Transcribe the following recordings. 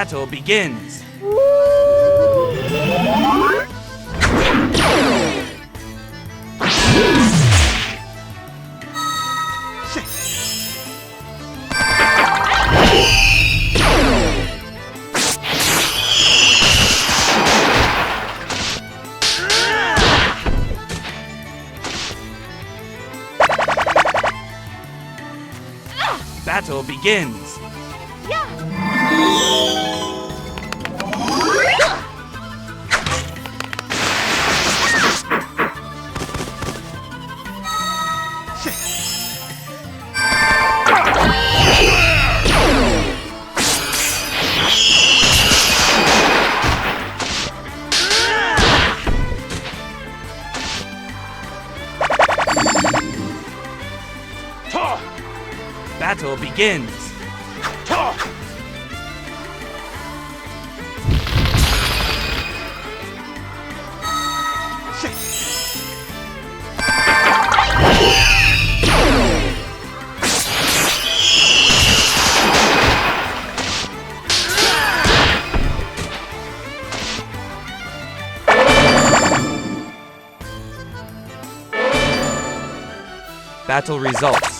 Battle begins. Battle begins. Battle begins. Battle results.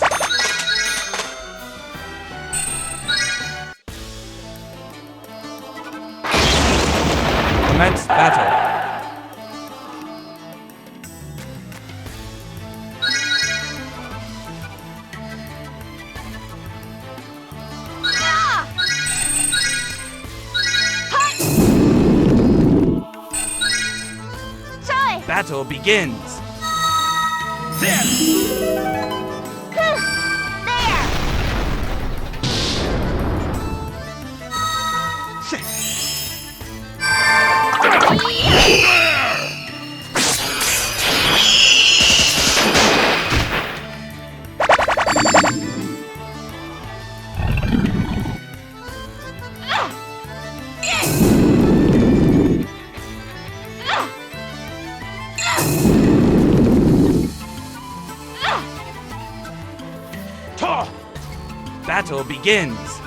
Commence battle. Battle begins. Battle begins.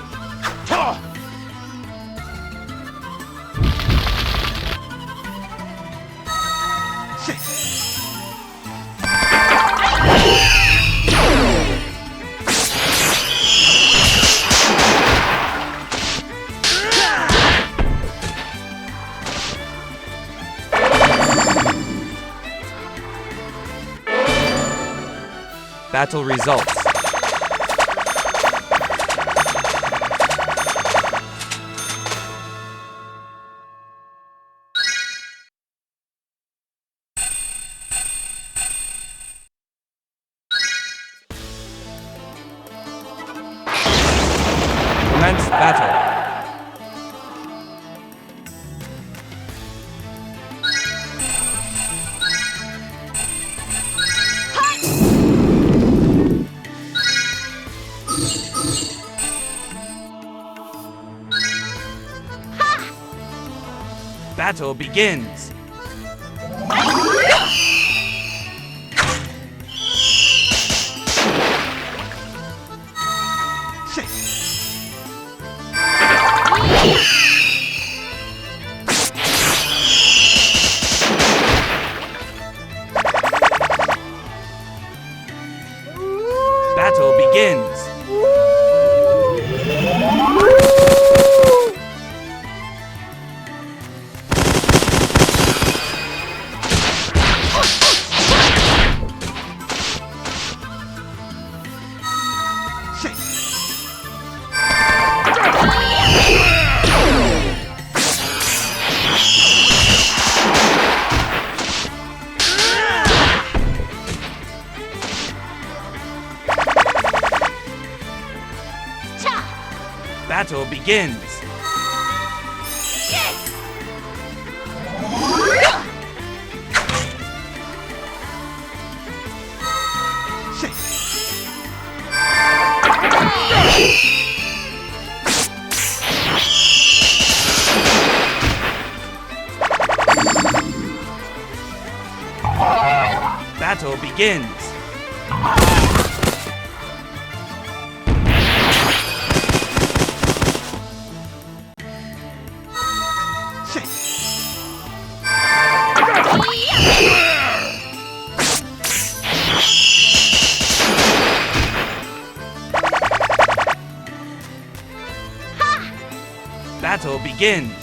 Battle results. Commence battle. Battle begins. Battle begins. Battle begins. Battle begins. battle begins.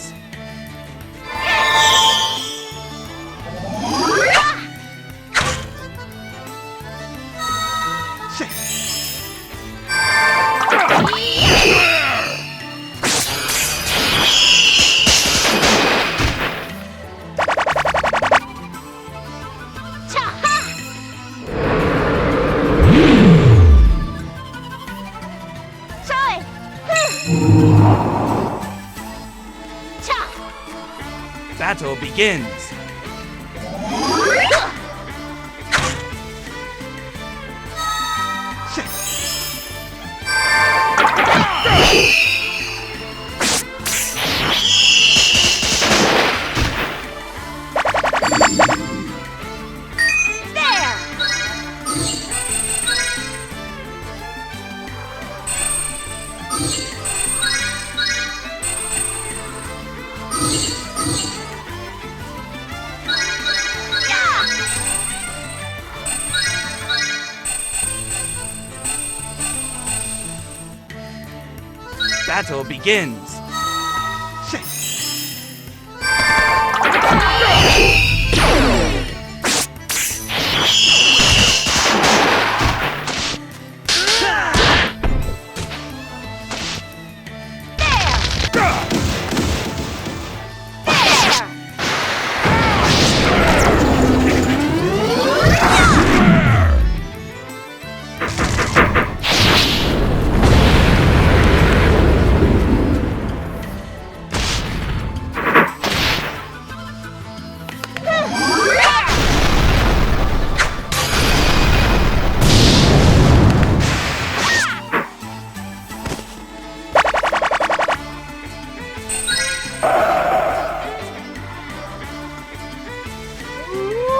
Battle begins. Battle begins.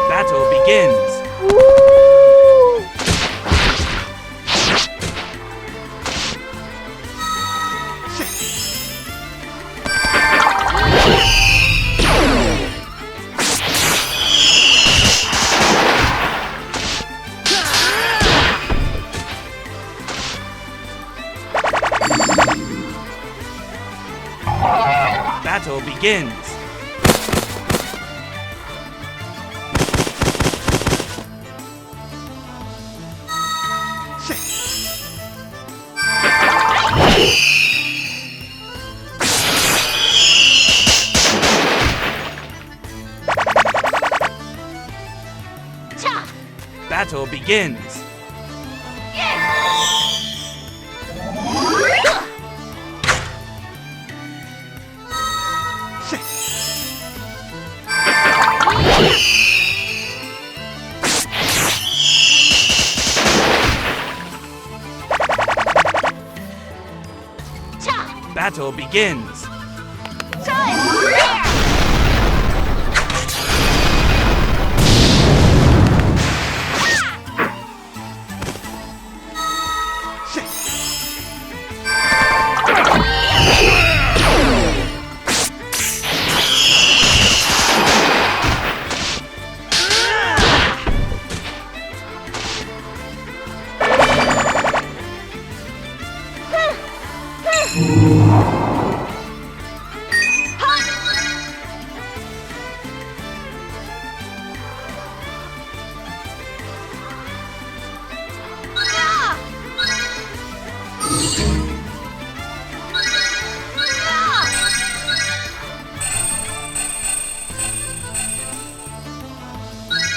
Battle begins. Battle begins. Battle begins. Battle begins.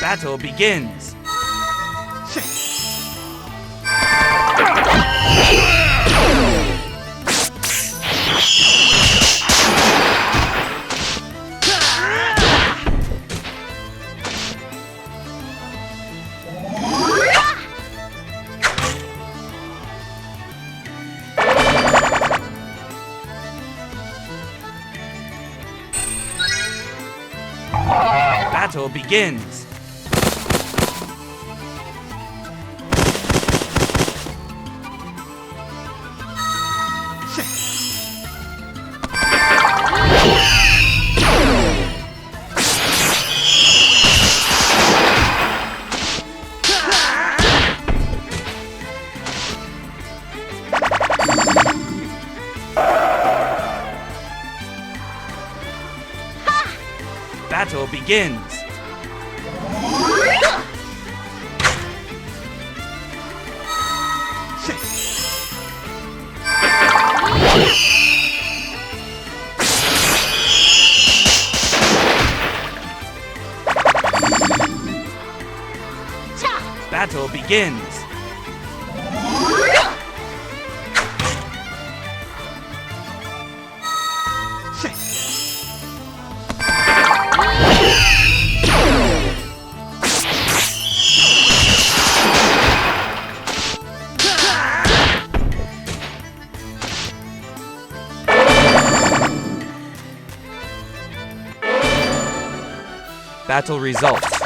Battle begins. Battle begins. begins. Battle begins. Battle results.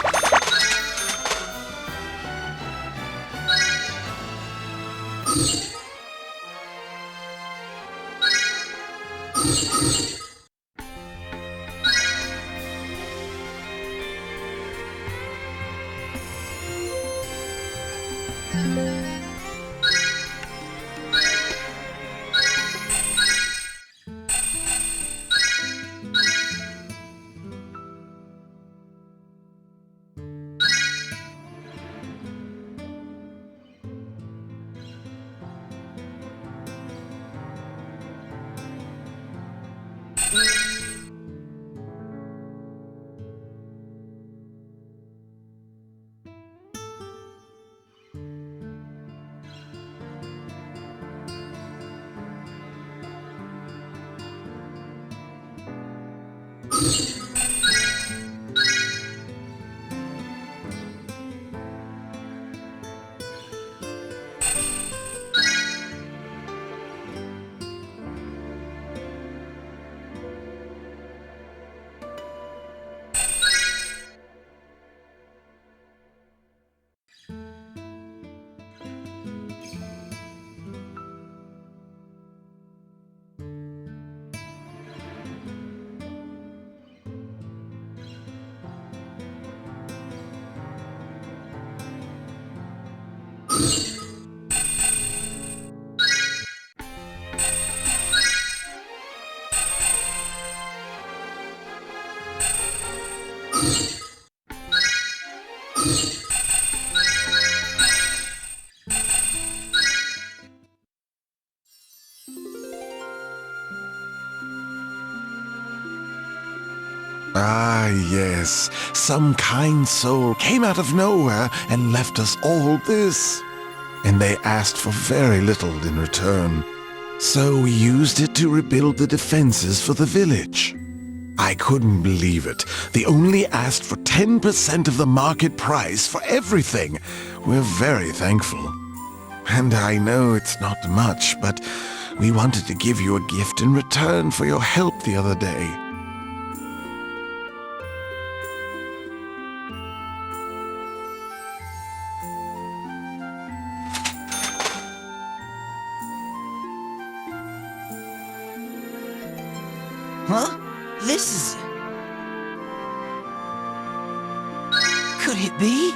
Ah, yes. Some kind soul came out of nowhere and left us all this. And they asked for very little in return. So we used it to rebuild the defenses for the village. I couldn't believe it. They only asked for 10% of the market price for everything. We're very thankful. And I know it's not much, but we wanted to give you a gift in return for your help the other day. Huh? This is... Could it be?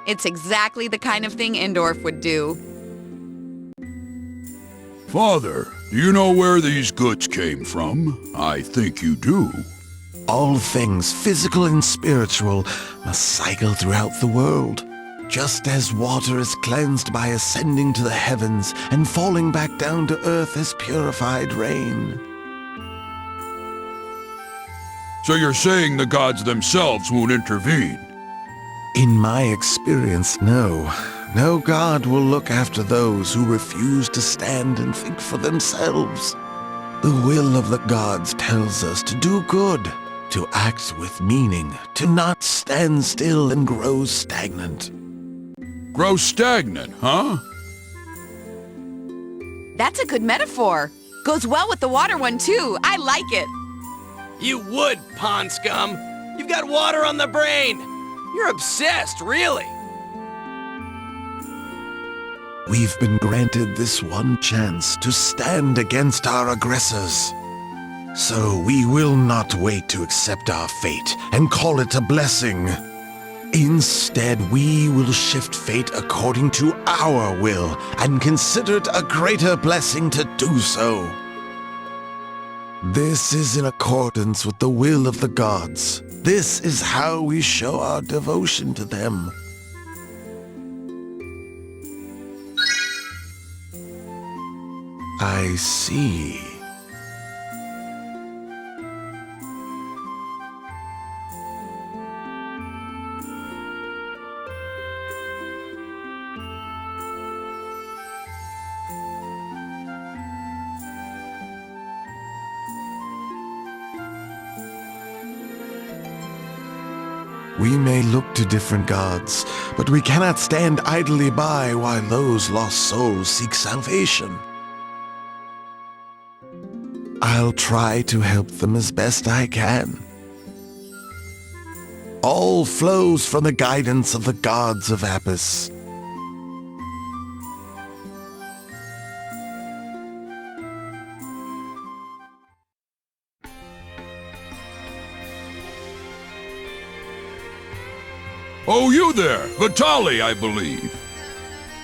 It's exactly the kind of thing Indorf would do. Father, do you know where these goods came from? I think you do. All things physical and spiritual must cycle throughout the world. Just as water is cleansed by ascending to the heavens and falling back down to earth as purified rain. So you're saying the gods themselves won't intervene? In my experience, no. No god will look after those who refuse to stand and think for themselves. The will of the gods tells us to do good, to act with meaning, to not stand still and grow stagnant. Grow stagnant, huh? That's a good metaphor. Goes well with the water one, too. I like it. You would, pond scum. You've got water on the brain. You're obsessed, really. We've been granted this one chance to stand against our aggressors. So we will not wait to accept our fate and call it a blessing. Instead, we will shift fate according to our will and consider it a greater blessing to do so. This is in accordance with the will of the gods. This is how we show our devotion to them. I see. We may look to different gods, but we cannot stand idly by while those lost souls seek salvation. I'll try to help them as best I can. All flows from the guidance of the gods of Apis. Oh, you there! Vitali, I believe.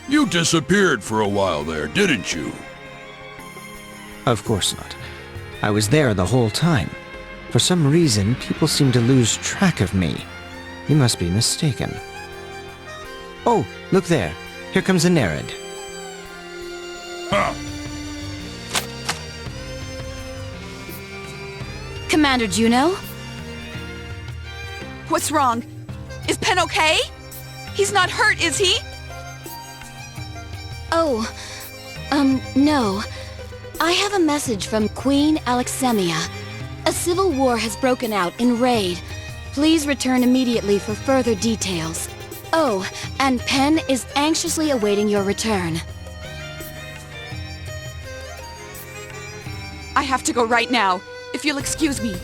You disappeared for a while there, didn't you? Of course not. I was there the whole time. For some reason, people seem to lose track of me. You must be mistaken. Oh, look there. Here comes a Nereid. Huh. Commander Juno? What's wrong? Is Pen okay? He's not hurt, is he? Oh, no. I have a message from Queen Alexemia. A civil war has broken out in Raid. Please return immediately for further details. Oh, and Pen is anxiously awaiting your return. I have to go right now, if you'll excuse me.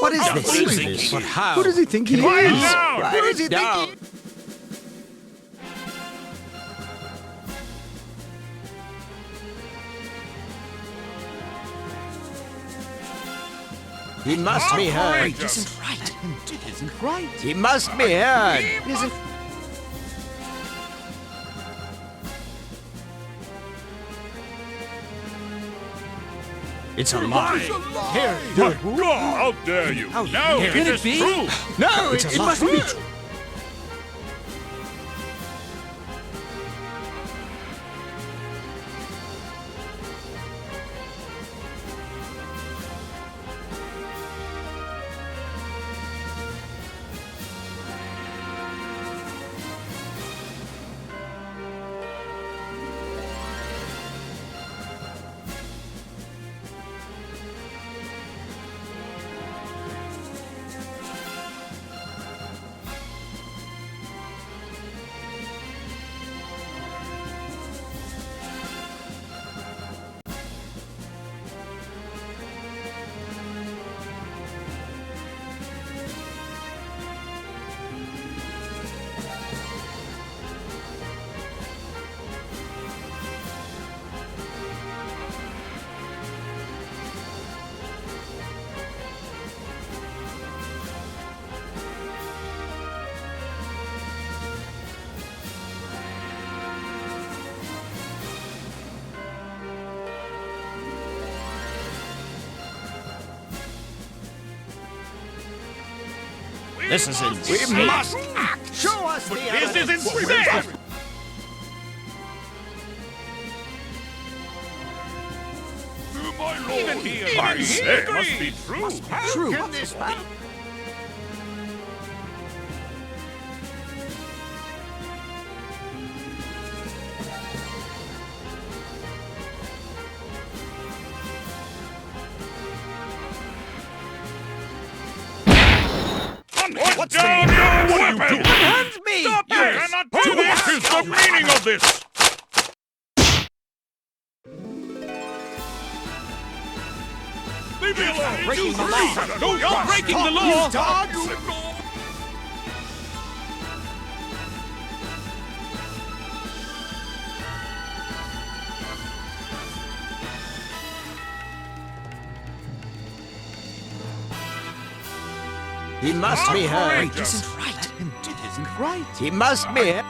What is this? But how? Who does he think he is? Who does he think he... He must be heard. It isn't right. It isn't right. He must be heard. It isn't... It's a lie. Here, How dare you! How Now dare it you. is true! No, It's a it lie. must be true. This is insane. We must act. Show us the This is evidence. insane! My lord, I say it must be true. True. Can this be? What's down your weapon! Hands me! Stop this! What is the meaning of this? Leave me alone! Breaking the law! No, You're breaking the law! Dogs! He must be heard. It isn't right. It isn't right. He must be heard.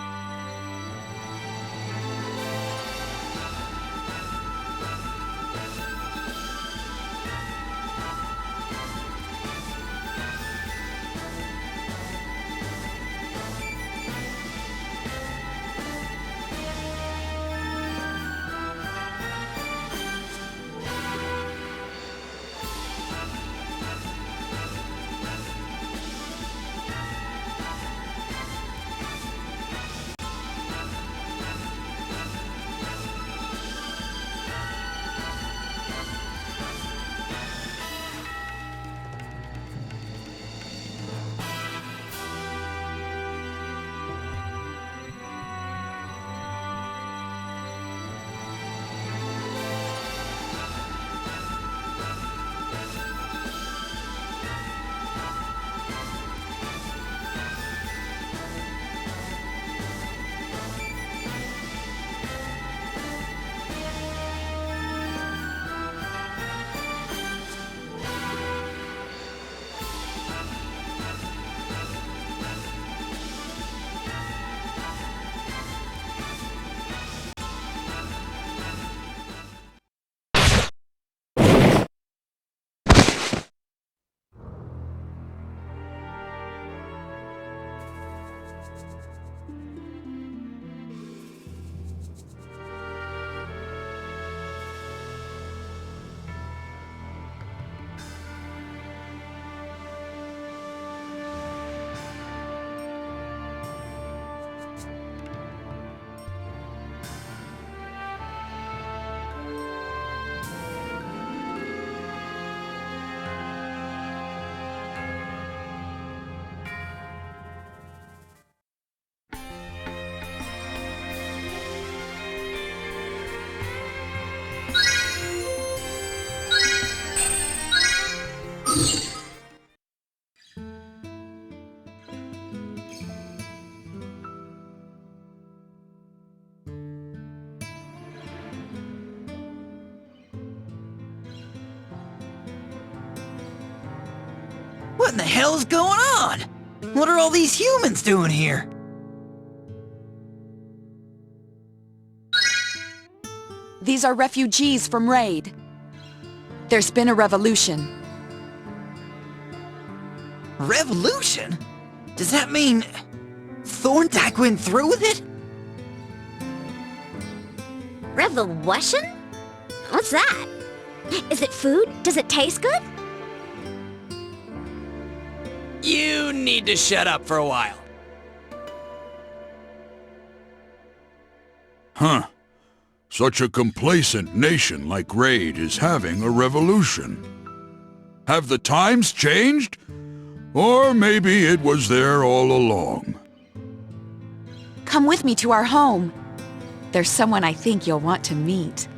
What in the hell's going on? What are all these humans doing here? These are refugees from Raid. There's been a revolution. Revolution? Does that mean Thorndyke went through with it? Revolution? What's that? Is it food? Does it taste good? You need to shut up for a while. Huh. Such a complacent nation like Raid is having a revolution. Have the times changed? Or maybe it was there all along. Come with me to our home. There's someone I think you'll want to meet.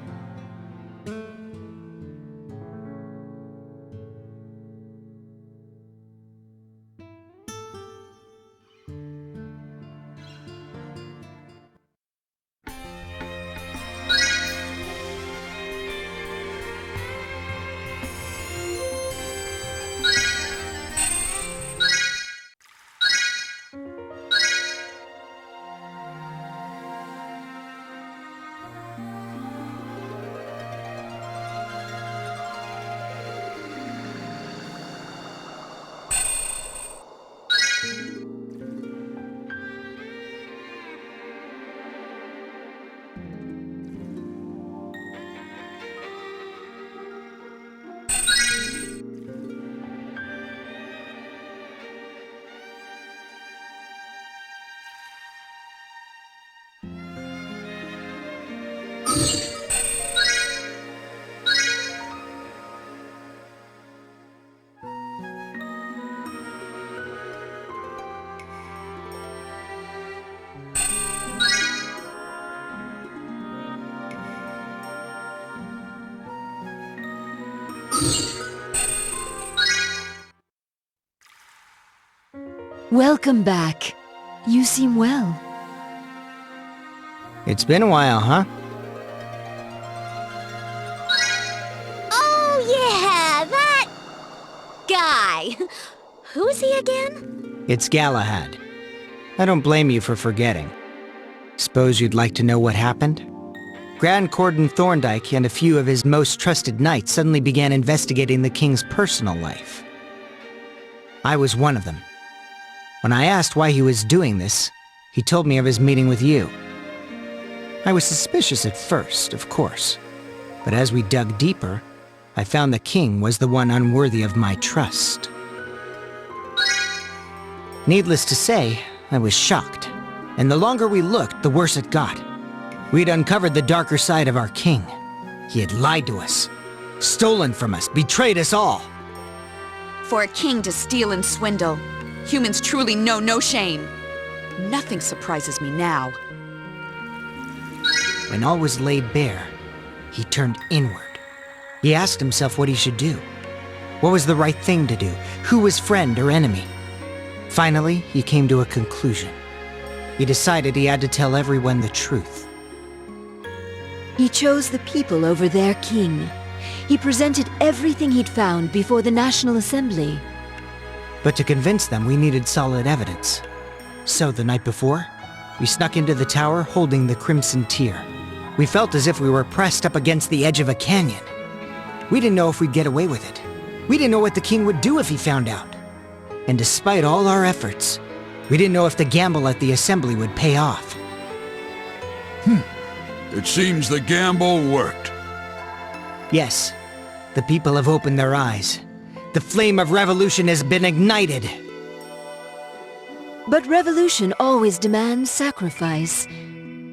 Welcome back. You seem well. It's been a while, huh? Oh, yeah, that guy. Who's he again? It's Galahad. I don't blame you for forgetting. Suppose you'd like to know what happened? Grand Cordon Thorndyke and a few of his most trusted knights suddenly began investigating the king's personal life. I was one of them. When I asked why he was doing this, he told me of his meeting with you. I was suspicious at first, of course, but as we dug deeper, I found the king was the one unworthy of my trust. Needless to say, I was shocked, and the longer we looked, the worse it got. We'd uncovered the darker side of our king. He had lied to us, stolen from us, betrayed us all. For a king to steal and swindle, humans truly know no shame. Nothing surprises me now. When all was laid bare, he turned inward. He asked himself what he should do. What was the right thing to do? Who was friend or enemy? Finally, he came to a conclusion. He decided he had to tell everyone the truth. He chose the people over their king. He presented everything he'd found before the National Assembly. But to convince them, we needed solid evidence. So the night before, we snuck into the tower holding the Crimson Tear. We felt as if we were pressed up against the edge of a canyon. We didn't know if we'd get away with it. We didn't know what the king would do if he found out. And despite all our efforts, we didn't know if the gamble at the assembly would pay off. It seems the gamble worked. Yes, the people have opened their eyes. The flame of revolution has been ignited. But revolution always demands sacrifice,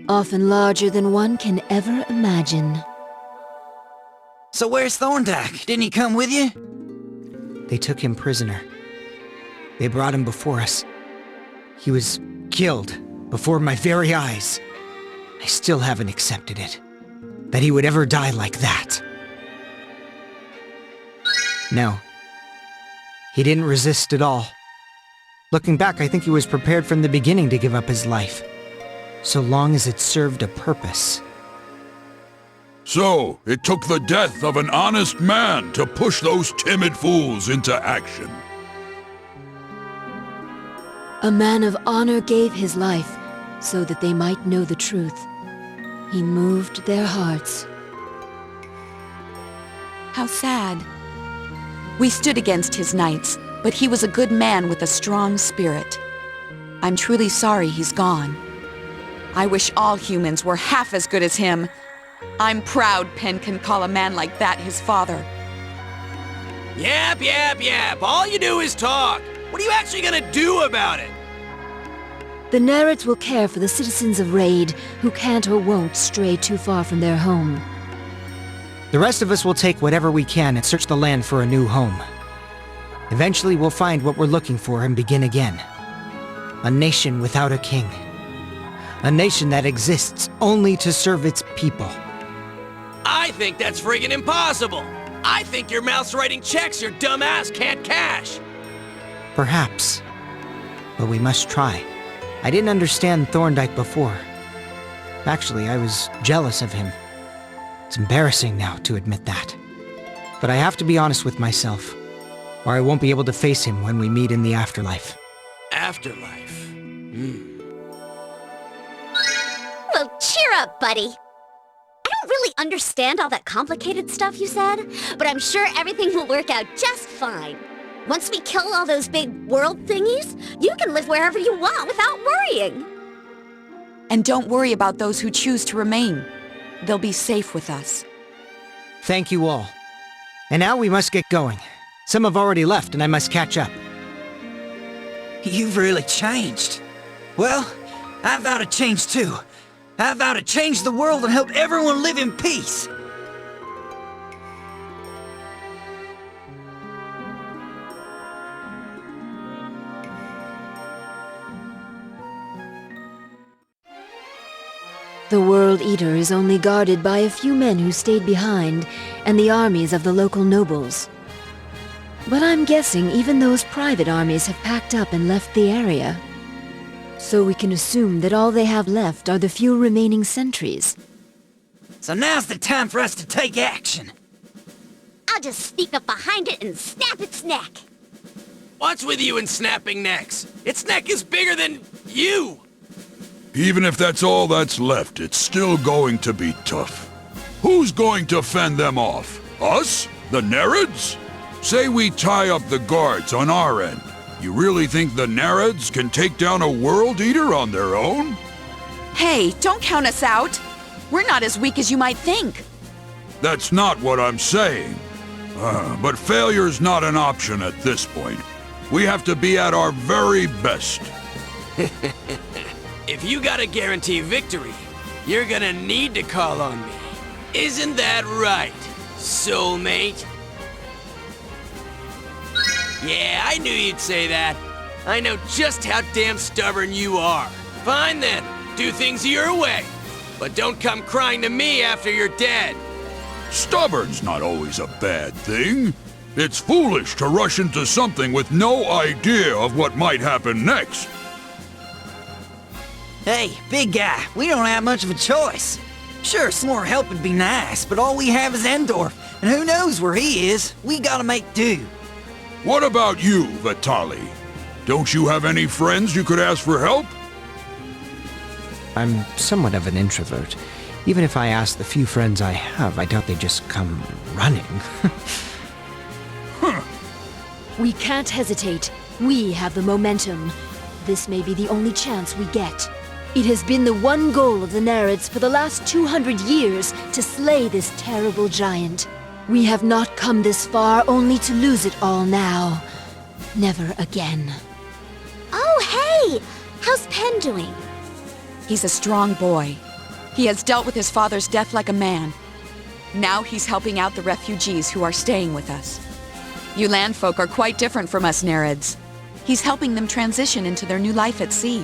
often larger than one can ever imagine. So where's Thorndyke? Didn't he come with you? They took him prisoner. They brought him before us. He was killed before my very eyes. I still haven't accepted it. That he would ever die like that. No. He didn't resist at all. Looking back, I think he was prepared from the beginning to give up his life, so long as it served a purpose. So, it took the death of an honest man to push those timid fools into action. A man of honor gave his life so that they might know the truth. He moved their hearts. How sad. We stood against his knights, but he was a good man with a strong spirit. I'm truly sorry he's gone. I wish all humans were half as good as him. I'm proud Penn can call a man like that his father. Yap, yap, yap. All you do is talk. What are you actually gonna do about it? The Nerets will care for the citizens of Raid who can't or won't stray too far from their home. The rest of us will take whatever we can and search the land for a new home. Eventually we'll find what we're looking for and begin again. A nation without a king. A nation that exists only to serve its people. I think that's friggin' impossible. I think your mouth's writing checks your dumb ass can't cash. Perhaps. But we must try. I didn't understand Thorndyke before. Actually, I was jealous of him. It's embarrassing now to admit that. But I have to be honest with myself, or I won't be able to face him when we meet in the afterlife. Afterlife. Well, cheer up, buddy. I don't really understand all that complicated stuff you said, but I'm sure everything will work out just fine. Once we kill all those big world thingies, you can live wherever you want without worrying. And don't worry about those who choose to remain. They'll be safe with us. Thank you all. And now we must get going. Some have already left and I must catch up. You've really changed. Well, I vow to change too. I vow to change the world and help everyone live in peace. The World Eater is only guarded by a few men who stayed behind, and the armies of the local nobles. But I'm guessing even those private armies have packed up and left the area. So we can assume that all they have left are the few remaining sentries. So now's the time for us to take action. I'll just sneak up behind it and snap its neck. What's with you and snapping necks? Its neck is bigger than you! Even if that's all that's left, it's still going to be tough. Who's going to fend them off? Us? The Nereids? Say we tie up the guards on our end. You really think the Nereids can take down a World Eater on their own? Hey, don't count us out. We're not as weak as you might think. That's not what I'm saying. But failure's not an option at this point. We have to be at our very best. If you gotta guarantee victory, you're gonna need to call on me. Isn't that right, soulmate? Yeah, I knew you'd say that. I know just how damn stubborn you are. Fine then, do things your way. But don't come crying to me after you're dead. Stubborn's not always a bad thing. It's foolish to rush into something with no idea of what might happen next. Hey, big guy, we don't have much of a choice. Sure, some more help would be nice, but all we have is Endorf, and who knows where he is. We gotta make do. What about you, Vitali? Don't you have any friends you could ask for help? I'm somewhat of an introvert. Even if I ask the few friends I have, I doubt they just come running. We can't hesitate. We have the momentum. This may be the only chance we get. It has been the one goal of the Nereids for the last 200 years to slay this terrible giant. We have not come this far only to lose it all now. Never again. Oh, hey! How's Pen doing? He's a strong boy. He has dealt with his father's death like a man. Now he's helping out the refugees who are staying with us. You landfolk are quite different from us Nereids. He's helping them transition into their new life at sea.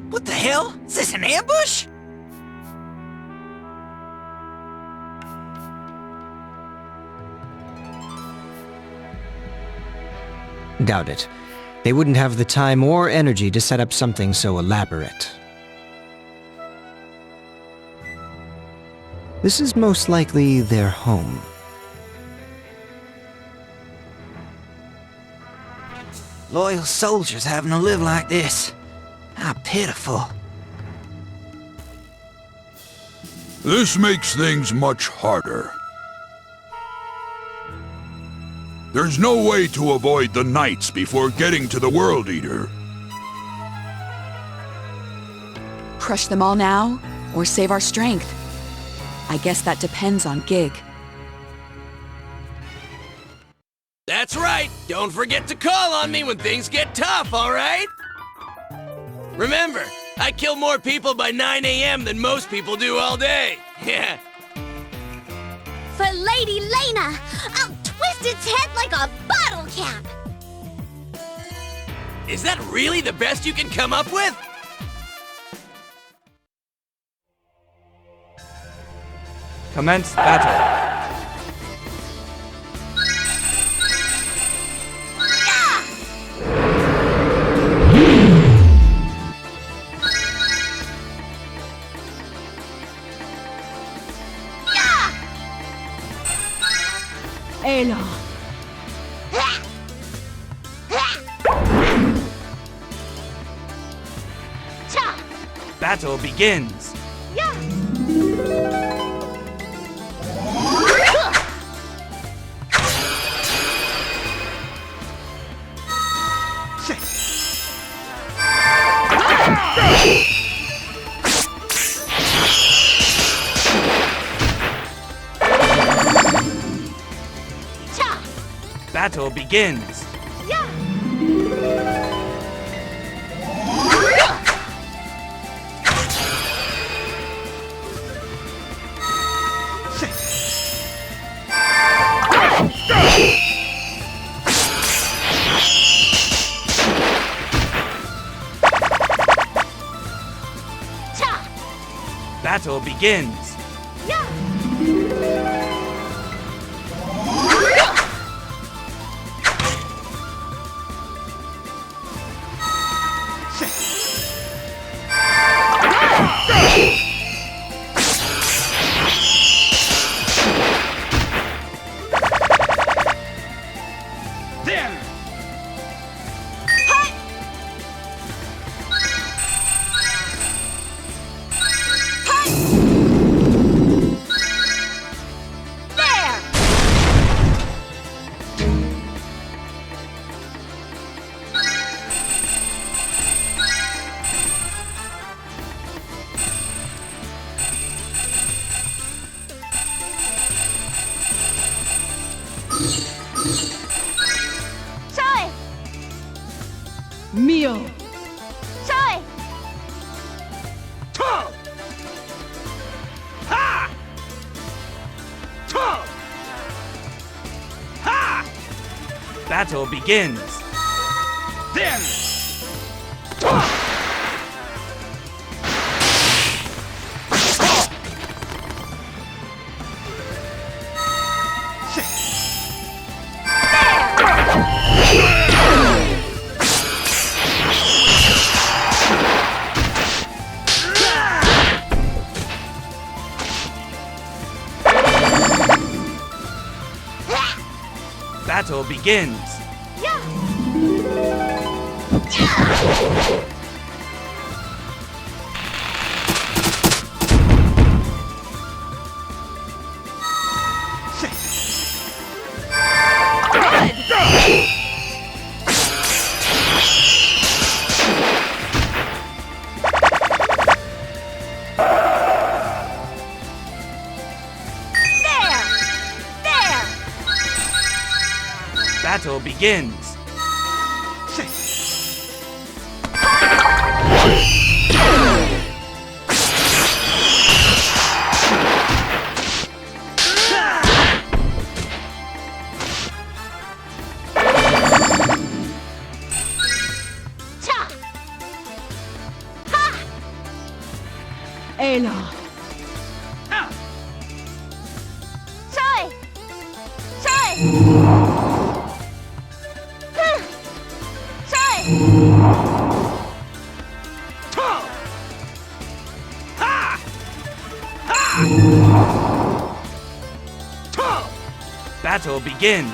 What the hell? Is this an ambush? Doubt it. They wouldn't have the time or energy to set up something so elaborate. This is most likely their home. Loyal soldiers having to live like this. How pitiful. This makes things much harder. There's no way to avoid the Knights before getting to the World Eater. Crush them all now, or save our strength? I guess that depends on Gig. That's right. Don't forget to call on me when things get tough, all right? Remember, I kill more people by 9 a.m. than most people do all day. Yeah. For Lady Lena, I'll twist its head like a bottle cap. Is that really the best you can come up with? Commence battle. Ayla. Battle begins. Battle begins. Battle begins. Mio. Battle begins. Battle begins. Battle begins. Ayla. Battle begins.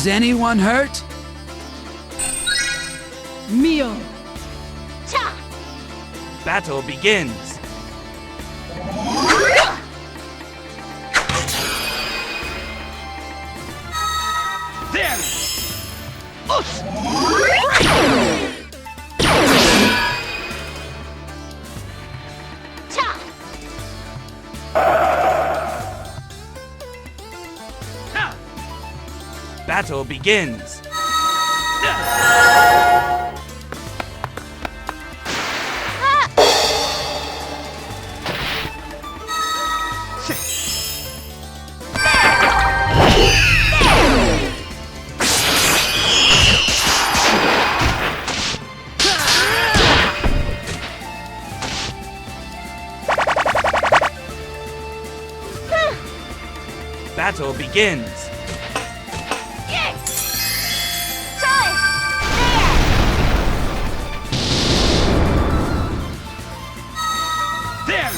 Is anyone hurt? Mio! Cha! Battle begins. There! Us! Cha! Battle begins. Battle begins. There!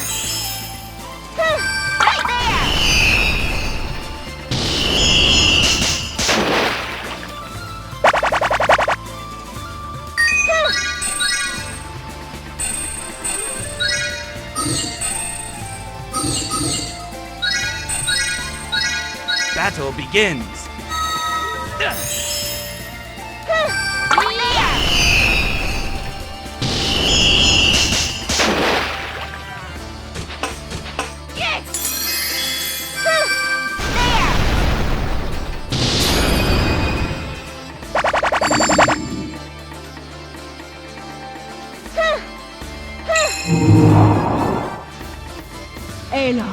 Right there! Battle begins. Ayla!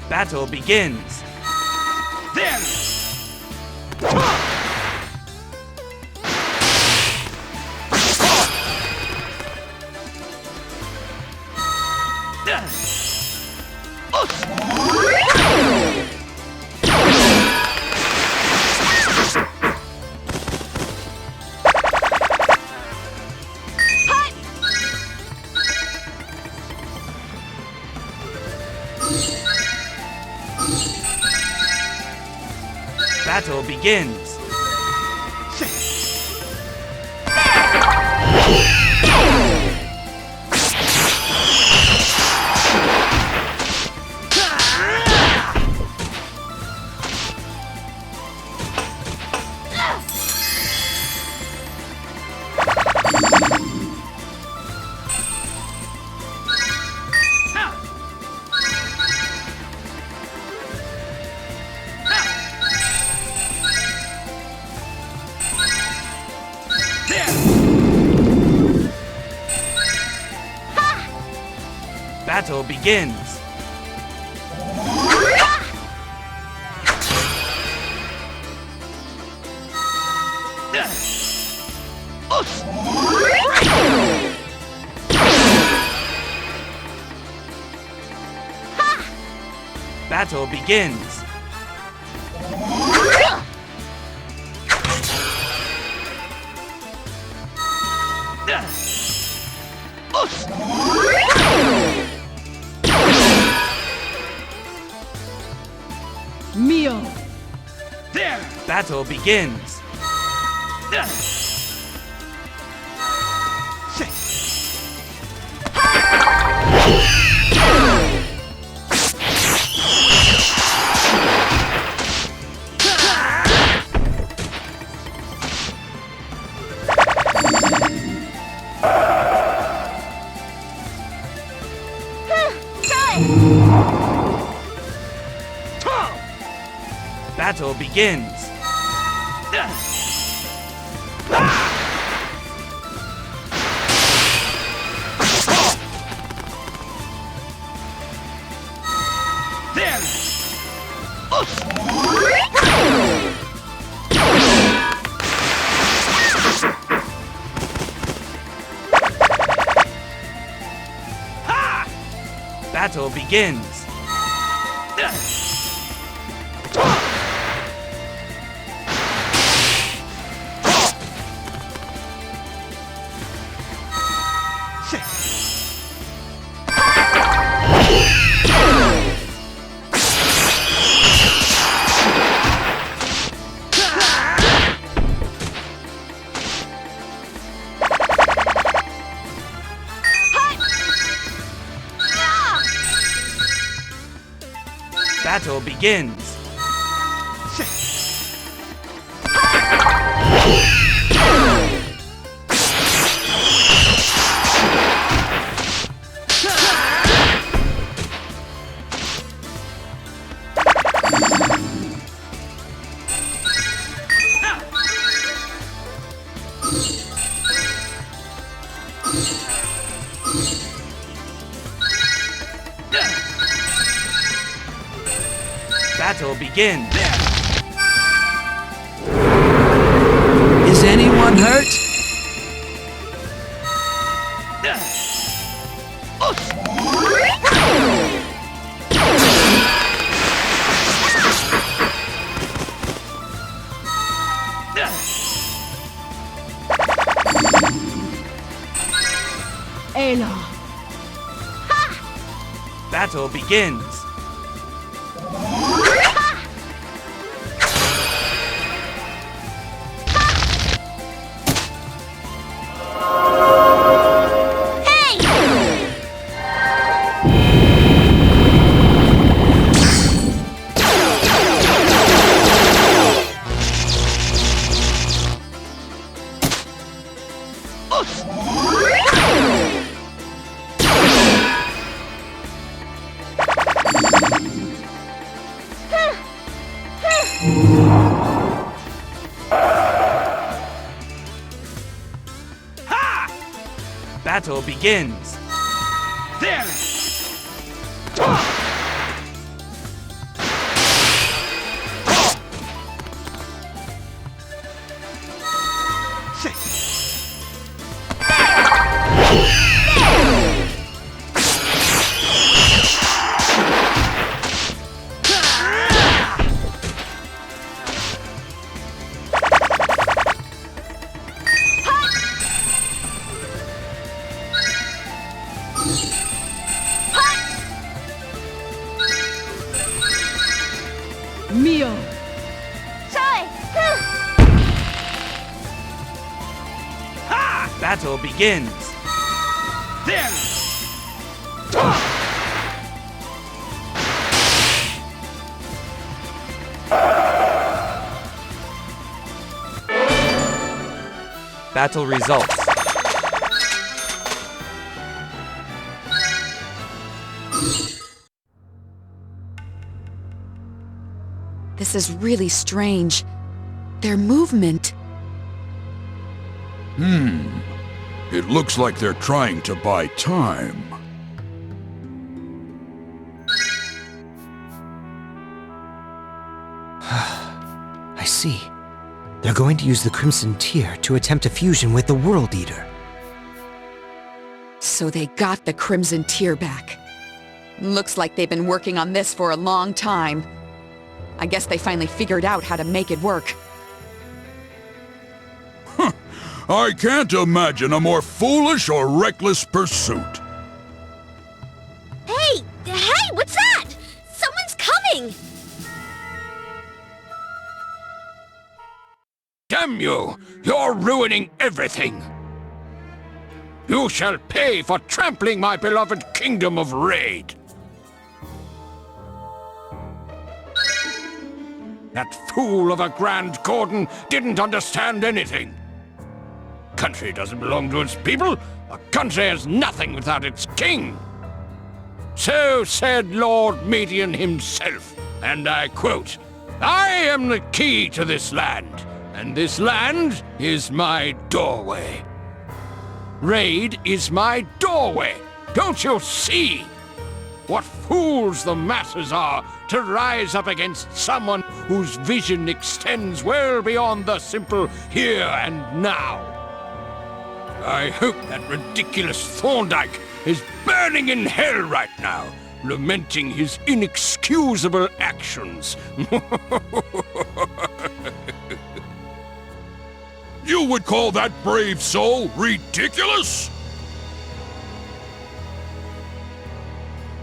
Battle begins. There! Battle begins. Battle begins. Battle begins. Mio! There! Battle begins. Battle begins. There! Battle begins. Battle begins. Battle begins. Is anyone hurt? Ayla. Battle begins. Battle begins. There! Mio. Battle begins. There! Battle results. This is really strange. Their movement. It looks like they're trying to buy time. I see. They're going to use the Crimson Tear to attempt a fusion with the World Eater. So they got the Crimson Tear back. Looks like they've been working on this for a long time. I guess they finally figured out how to make it work. I can't imagine a more foolish or reckless pursuit. Hey, what's that? Someone's coming! Damn you! You're ruining everything! You shall pay for trampling my beloved kingdom of Raid! That fool of a Grand Cordon didn't understand anything. Country doesn't belong to its people. A country has nothing without its king. So said Lord Median himself, and I quote, "I am the key to this land, and this land is my doorway. Raid is my doorway. Don't you see? What fools the masses are to rise up against someone whose vision extends well beyond the simple here and now. I hope that ridiculous Thorndyke is burning in hell right now, lamenting his inexcusable actions." You would call that brave soul ridiculous?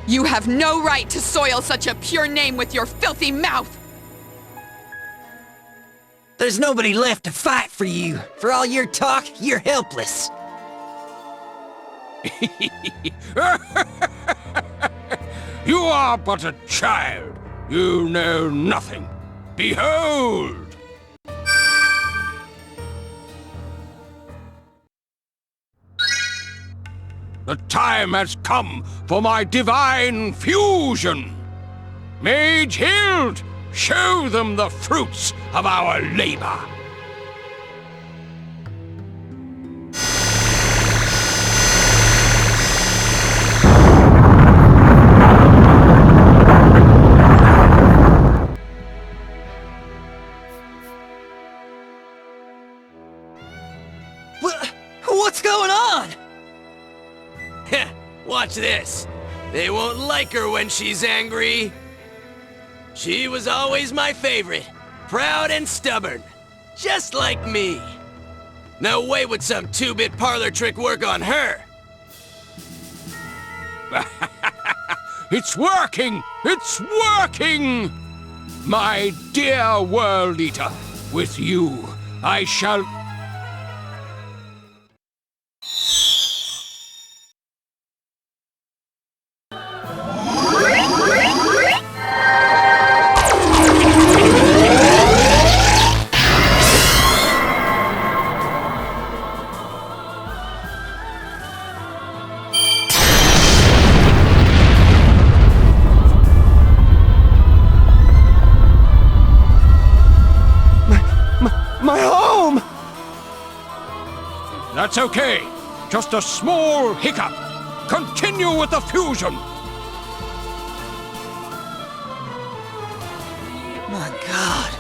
You have no right to soil such a pure name with your filthy mouth! There's nobody left to fight for you. For all your talk, you're helpless. You are but a child. You know nothing. Behold! The time has come for my divine fusion! Mage Hild, show them the fruits of our labor! What's going on? Watch this. They won't like her when she's angry. She was always my favorite. Proud and stubborn. Just like me. No way would some two-bit parlor trick work on her. It's working! It's working! My dear World Eater, with you, I shall... My home! That's okay. Just a small hiccup. Continue with the fusion. My God.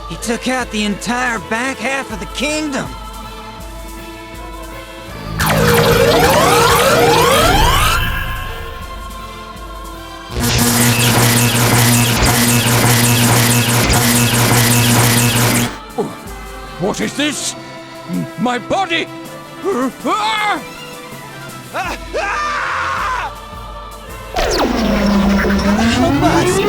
He took out the entire back half of the kingdom. What is this? My body! Help us!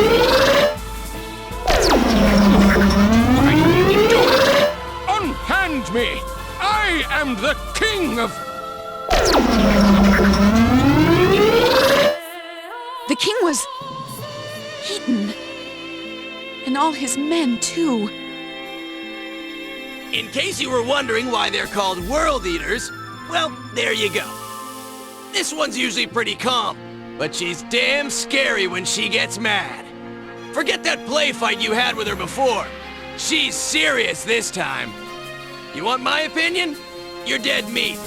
Unhand me! I am the king of... The king was eaten. And all his men, too. In case you were wondering why they're called World Eaters, well, there you go. This one's usually pretty calm, but she's damn scary when she gets mad. Forget that play fight you had with her before. She's serious this time. You want my opinion? You're dead meat.